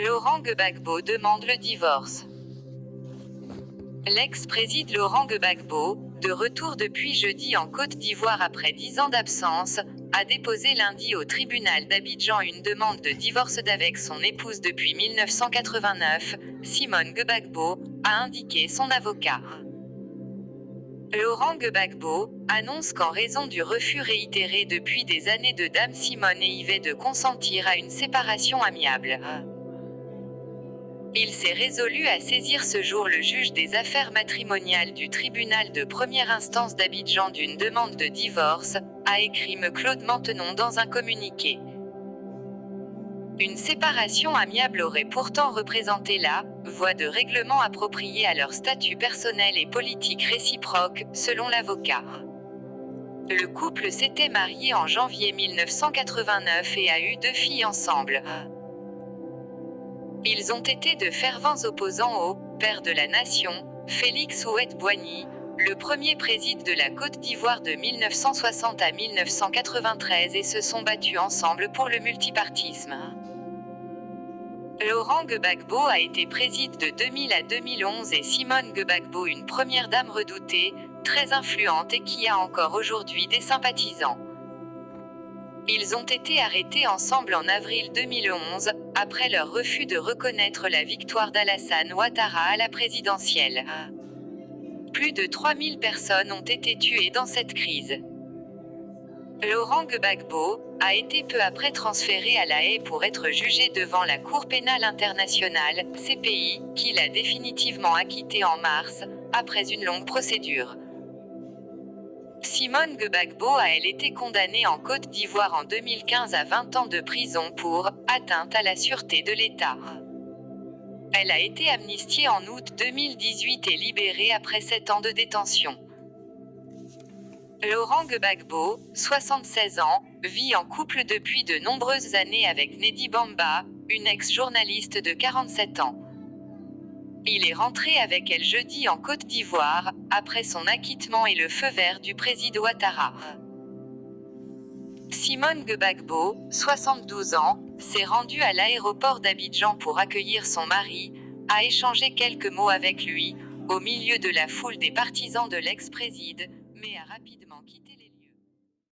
Laurent Gbagbo demande le divorce. L'ex-président Laurent Gbagbo, de retour depuis jeudi en Côte d'Ivoire après 10 ans d'absence, a déposé lundi au tribunal d'Abidjan une demande de divorce d'avec son épouse depuis 1989, Simone Gbagbo, a indiqué son avocat. Laurent Gbagbo annonce qu'en raison du refus réitéré depuis des années de Dame Simone et Yves de consentir à une séparation amiable, il s'est résolu à saisir ce jour le juge des affaires matrimoniales du tribunal de première instance d'Abidjan d'une demande de divorce, a écrit Claude Maintenon dans un communiqué. Une séparation amiable aurait pourtant représenté la voie de règlement appropriée à leur statut personnel et politique réciproque, selon l'avocat. Le couple s'était marié en janvier 1989 et a eu 2 filles ensemble. Ils ont été de fervents opposants au père de la nation, Félix Houphouët-Boigny, le premier président de la Côte d'Ivoire de 1960 à 1993 et se sont battus ensemble pour le multipartisme. Laurent Gbagbo a été président de 2000 à 2011 et Simone Gbagbo une première dame redoutée, très influente et qui a encore aujourd'hui des sympathisants. Ils ont été arrêtés ensemble en avril 2011, après leur refus de reconnaître la victoire d'Alassane Ouattara à la présidentielle. Plus de 3000 personnes ont été tuées dans cette crise. Laurent Gbagbo a été peu après transféré à La Haye pour être jugé devant la Cour pénale internationale, CPI, qu'il a définitivement acquitté en mars, après une longue procédure. Simone Gbagbo a elle été condamnée en Côte d'Ivoire en 2015 à 20 ans de prison pour atteinte à la sûreté de l'État. Elle a été amnistiée en août 2018 et libérée après 7 ans de détention. Laurent Gbagbo, 76 ans, vit en couple depuis de nombreuses années avec Nedi Bamba, une ex-journaliste de 47 ans. Il est rentré avec elle jeudi en Côte d'Ivoire, après son acquittement et le feu vert du président Ouattara. Simone Gbagbo, 72 ans, s'est rendue à l'aéroport d'Abidjan pour accueillir son mari, a échangé quelques mots avec lui, au milieu de la foule des partisans de l'ex-président, mais a rapidement quitté